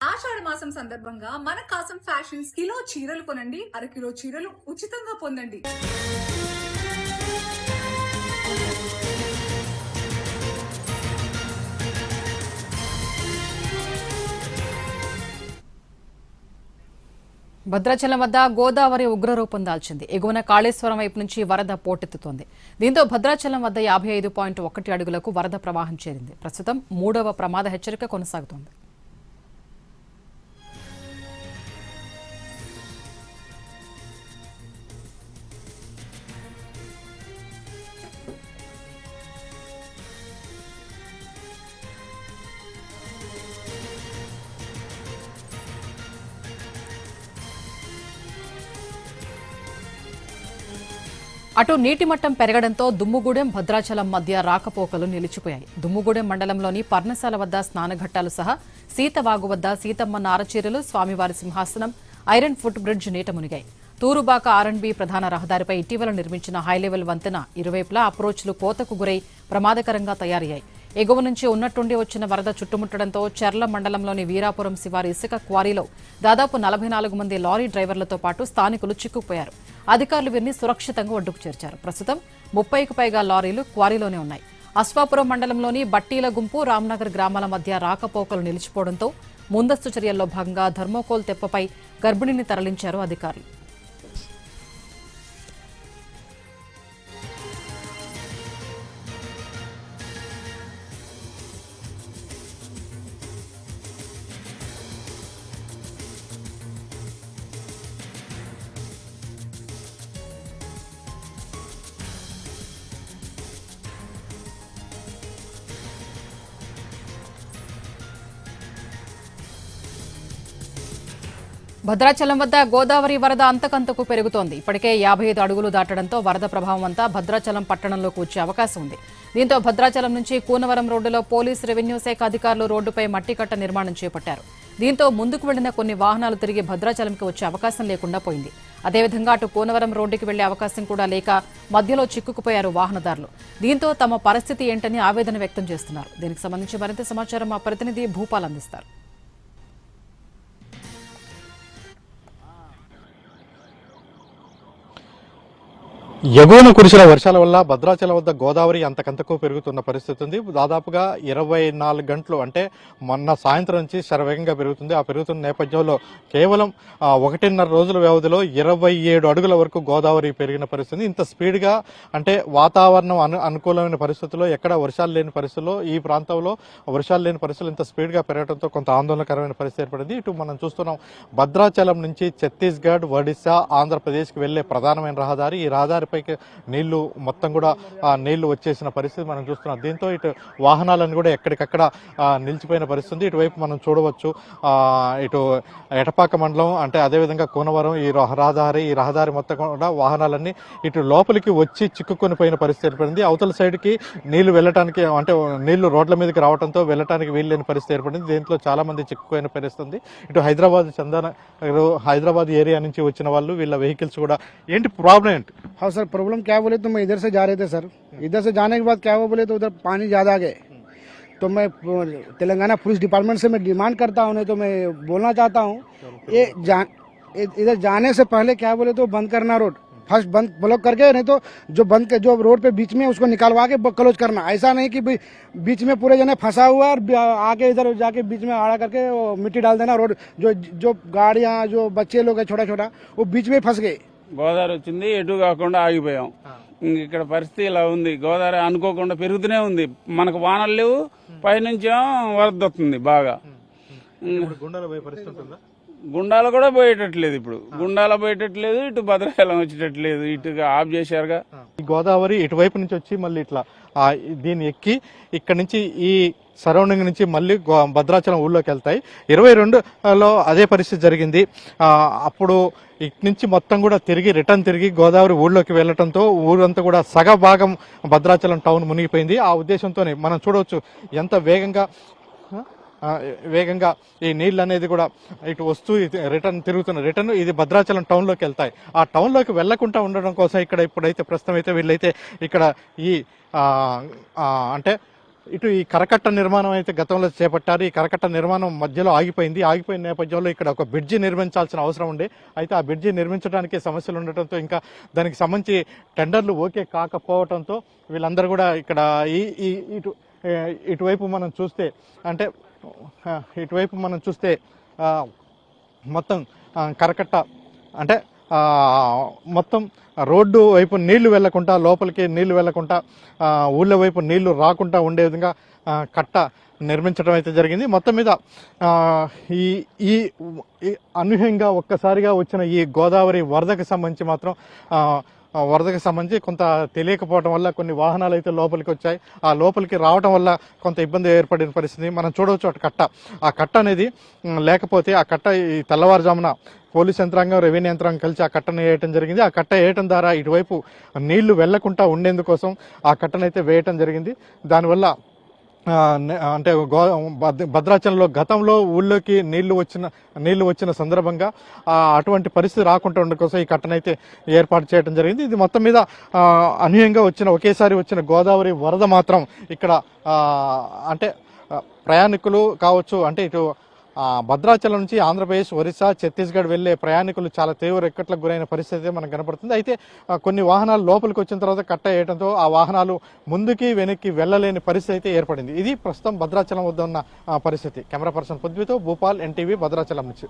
ఆషాఢ మాసం సందర్భంగా మన కాసం ఫ్యాషన్స్ కిలో చీరలు కొనండి, అరకిలో చీరలు ఉచితంగా పొందండి. భద్రాచలం వద్ద గోదావరి ఉగ్రరూపం దాల్చింది. ఎగువన కాళేశ్వరం వైపు నుంచి వరద పోటెత్తుతోంది. దీంతో భద్రాచలం వద్ద 55.1 అడుగులకు వరద ప్రవాహం చేరింది. ప్రస్తుతం 3వ ప్రమాద హెచ్చరిక కొనసాగుతోంది. అటు నీటి మట్టం పెరగడంతో దుమ్ముగూడెం భద్రాచలం మధ్య రాకపోకలు నిలిచిపోయాయి. దుమ్ముగూడెం మండలంలోని పర్ణశాల వద్ద స్నానఘట్టాలు సహా సీతవాగు వద్ద సీతమ్మ నారచీరలు, స్వామివారి సింహాసనం, ఐరన్ ఫుట్ బ్రిడ్జ్ నీట మునిగాయి. తూరుబాక ఆర్ఎండ్బి ప్రధాన రహదారిపై ఇటీవల నిర్మించిన హైలెవెల్ వంతెన ఇరువైపులా అప్రోచ్లు కోతకు గురై ప్రమాదకరంగా తయారయ్యాయి. ఎగువ నుంచి ఉన్నట్టుండి వచ్చిన వరద చుట్టుముట్టడంతో చెర్ల మండలంలోని వీరాపురం శివారి ఇసుక క్వారీలో దాదాపు 44 మంది లారీ డ్రైవర్లతో పాటు స్థానికులు చిక్కుకుపోయారు. అధికారులు వీరిని సురక్షితంగా ఒడ్డుకు చేర్చారు. ప్రస్తుతం 30కు పైగా లారీలు క్వారీలోనే ఉన్నాయి. అశ్వాపురం మండలంలోని బట్టీల గుంపు, రామ్నగర్ గ్రామాల మధ్య రాకపోకలు నిలిచిపోవడంతో ముందస్తు చర్యల్లో భాగంగా థర్మోకోల్ తెప్పపై గర్భిణిని తరలించారు అధికారులు. భద్రాచలం వద్ద గోదావరి వరద అంతకంతకు పెరుగుతోంది. ఇప్పటికే 55 అడుగులు దాటడంతో వరద ప్రభావం అంతా భద్రాచలం పట్టణంలోకి వచ్చే అవకాశం ఉంది. దీంతో భద్రాచలం నుంచి కూనవరం రోడ్డులో పోలీసు, రెవెన్యూ శాఖ అధికారులు రోడ్డుపై మట్టికట్ట నిర్మాణం చేపట్టారు. దీంతో ముందుకు వెళ్లిన కొన్ని వాహనాలు తిరిగి భద్రాచలంకి వచ్చే అవకాశం లేకుండా పోయింది. అదేవిధంగా అటు కూనవరం రోడ్డుకి వెళ్లే అవకాశం కూడా లేక మధ్యలో చిక్కుకుపోయారు వాహనదారులు. దీంతో తమ పరిస్థితి ఏంటని ఆవేదన వ్యక్తం చేస్తున్నారు. దీనికి సంబంధించి మరింత సమాచారం మా ప్రతినిధి భూపాల్ అందిస్తారు. ఎగువన కురిసిన వర్షాల వల్ల భద్రాచలం వద్ద గోదావరి అంతకంతకు పెరుగుతున్న పరిస్థితి ఉంది. దాదాపుగా 24 గంటలు అంటే మొన్న సాయంత్రం నుంచి శరవేగంగా పెరుగుతుంది. ఆ పెరుగుతున్న నేపథ్యంలో కేవలం 1.5 రోజుల వ్యవధిలో 27 అడుగుల వరకు గోదావరి పెరిగిన పరిస్థితి. ఇంత స్పీడ్గా అంటే వాతావరణం అనుకూలమైన పరిస్థితుల్లో, ఎక్కడ వర్షాలు లేని పరిస్థితుల్లో, ఈ ప్రాంతంలో వర్షాలు లేని పరిస్థితులు ఇంత స్పీడ్గా పెరగడంతో కొంత ఆందోళనకరమైన పరిస్థితి ఏర్పడింది. ఇటు మనం చూస్తున్నాం, భద్రాచలం నుంచి ఛత్తీస్గఢ్, ఒడిశా, ఆంధ్రప్రదేశ్కి వెళ్లే ప్రధానమైన రహదారి. ఈ రహదారి నీళ్లు మొత్తం కూడా నీళ్లు వచ్చేసిన పరిస్థితి మనం చూస్తున్నాం. దీంతో ఇటు వాహనాలను కూడా ఎక్కడికక్కడ నిలిచిపోయిన పరిస్థితి. ఇటువైపు మనం చూడవచ్చు, ఇటు ఎటపాక మండలం అంటే అదేవిధంగా కూనవరం ఈ రహదారి మొత్తం కూడా వాహనాలన్నీ ఇటు లోపలికి వచ్చి చిక్కుకొని పోయిన పరిస్థితి ఏర్పడింది. అవతల సైడ్కి నీళ్లు వెళ్ళటానికి అంటే నీళ్లు రోడ్ల మీదకి రావడంతో వెళ్ళటానికి వీల్లేని పరిస్థితి ఏర్పడింది. దీంట్లో చాలా మంది చిక్కుపోయిన పరిస్థితి. ఇటు హైదరాబాద్ ఏరియా నుంచి వచ్చిన వాళ్ళు, వీళ్ళ వెహికల్స్ కూడా ఏంటి ప్రాబ్లం ఏంటి? हाँ सर, प्रॉब्लम क्या बोले तो मैं इधर से जा रहे थे सर, इधर से जाने के बाद क्या हुआ बोले तो उधर पानी ज़्यादा आ गए। तो मैं तेलंगाना पुलिस डिपार्टमेंट से मैं डिमांड करता हूँ, नहीं तो मैं बोलना चाहता हूँ इधर जाने से पहले क्या बोले तो बंद करना रोड, फर्स्ट बंद ब्लॉक करके, नहीं तो जो रोड पे बीच में उसको निकालवा के क्लोज करना। ऐसा नहीं कि बीच में पूरे जने फंसा हुआ और आके इधर जाके बीच में आड़ा करके मिट्टी डाल देना। रोड जो गाड़ियाँ, जो बच्चे लोग है छोटा छोटा, वो बीच में फंस गए. గోదావరి వచ్చింది, ఎటు కాకుండా ఆగిపోయాం. ఇక్కడ పరిస్థితి ఇలా ఉంది. గోదావరి అనుకోకుండా పెరుగుతూనే ఉంది. మనకు వానలు లేవు, పైనుంచి వరద వస్తుంది బాగా. గుండాలు కూడా పోయేటట్లేదు. ఇప్పుడు గుండాల పోయేటట్లేదు, ఇటు భద్రాచలం వచ్చేటట్లేదు. ఇటు ఆఫ్ చేశారుగా. గోదావరి ఇటువైపు నుంచి వచ్చి మళ్ళీ ఇట్లా దీన్ని ఎక్కి ఇక్కడ నుంచి ఈ సరౌండింగ్ నుంచి మళ్ళీ భద్రాచలం ఊళ్ళోకి వెళ్తాయి. 22లో అదే పరిస్థితి జరిగింది. అప్పుడు ఇటు నుంచి మొత్తం కూడా రిటర్న్ తిరిగి గోదావరి ఊళ్ళోకి వెళ్లడంతో ఊరంతా కూడా సగ భాగం భద్రాచలం టౌన్ మునిగిపోయింది. ఆ ఉద్దేశంతోనే మనం చూడవచ్చు ఎంత వేగంగా ఈ నీళ్ళు అనేది కూడా ఇటు వస్తూ రిటర్న్ ఇది భద్రాచలం టౌన్లోకి వెళ్తాయి. ఆ టౌన్లోకి వెళ్లకుండా ఉండడం కోసం ఇప్పుడైతే ప్రస్తుతం అయితే వీళ్ళైతే ఇక్కడ ఈ అంటే ఇటు ఈ కరకట్ట నిర్మాణం అయితే గతంలో చేపట్టారు. ఈ కరకట్ట నిర్మాణం మధ్యలో ఆగిపోయింది. ఆగిపోయిన నేపథ్యంలో ఇక్కడ ఒక బ్రిడ్జి నిర్మించాల్సిన అవసరం ఉండే. అయితే ఆ బ్రిడ్జి నిర్మించడానికి సమస్యలు ఉండటంతో ఇంకా దానికి సంబంధించి టెండర్లు ఓకే కాకపోవడంతో వీళ్ళందరూ కూడా ఇక్కడ ఇటువైపు మనం చూస్తే మొత్తం కరకట్ట అంటే మొత్తం రోడ్డు వైపు నీళ్లు వెళ్లకుండా, లోపలికి నీళ్లు వెళ్లకుండా, ఊళ్ళ వైపు నీళ్లు రాకుండా ఉండే విధంగా కట్ట నిర్మించడం అయితే జరిగింది. మొత్తం మీద ఈ అనూహ్యంగా ఒక్కసారిగా వచ్చిన ఈ గోదావరి వరదకు సంబంధించి కొంత తెలియకపోవడం వల్ల కొన్ని వాహనాలు అయితే లోపలికి వచ్చాయి. ఆ లోపలికి రావడం వల్ల కొంత ఇబ్బంది ఏర్పడిన పరిస్థితి మనం చూడవచ్చు. ఆ కట్ట అనేది లేకపోతే ఆ కట్ట ఈ తెల్లవారుజామున పోలీస్ యంత్రాంగం, రెవెన్యూ యంత్రాంగం కలిసి ఆ కట్టను వేయటం జరిగింది. ఆ కట్ట వేయటం ద్వారా ఇటువైపు నీళ్లు వెళ్లకుండా ఉండేందుకోసం ఆ కట్టనైతే వేయటం జరిగింది. దానివల్ల అంటే భద్రాచలంలో గతంలో ఊళ్ళోకి నీళ్లు వచ్చిన సందర్భంగా అటువంటి పరిస్థితి రాకుండా ఉండడం కోసం ఈ కట్టనైతే ఏర్పాటు చేయడం జరిగింది. ఇది మొత్తం మీద అనూహ్యంగా ఒకేసారి వచ్చిన గోదావరి వరద మాత్రం ఇక్కడ అంటే ప్రయాణికులు కావచ్చు, అంటే ఇటు భద్రాచలం నుంచి ఆంధ్రప్రదేశ్, ఒరిస్సా, ఛత్తీస్గఢ్ వెళ్లే ప్రయాణికులు చాలా తీవ్ర ఇక్కట్లకు గురైన పరిస్థితి మనకు కనపడుతుంది. అయితే కొన్ని వాహనాలు లోపలికి వచ్చిన తర్వాత కట్ట వేయడంతో ఆ వాహనాలు ముందుకి వెనక్కి వెళ్లలేని పరిస్థితి అయితే ఏర్పడింది. ఇది ప్రస్తుతం భద్రాచలం వద్ద ఉన్న పరిస్థితి. కెమెరా పర్సన్ పృథ్వీతో భూపాల్, ఎన్టీవీ, భద్రాచలం నుంచి.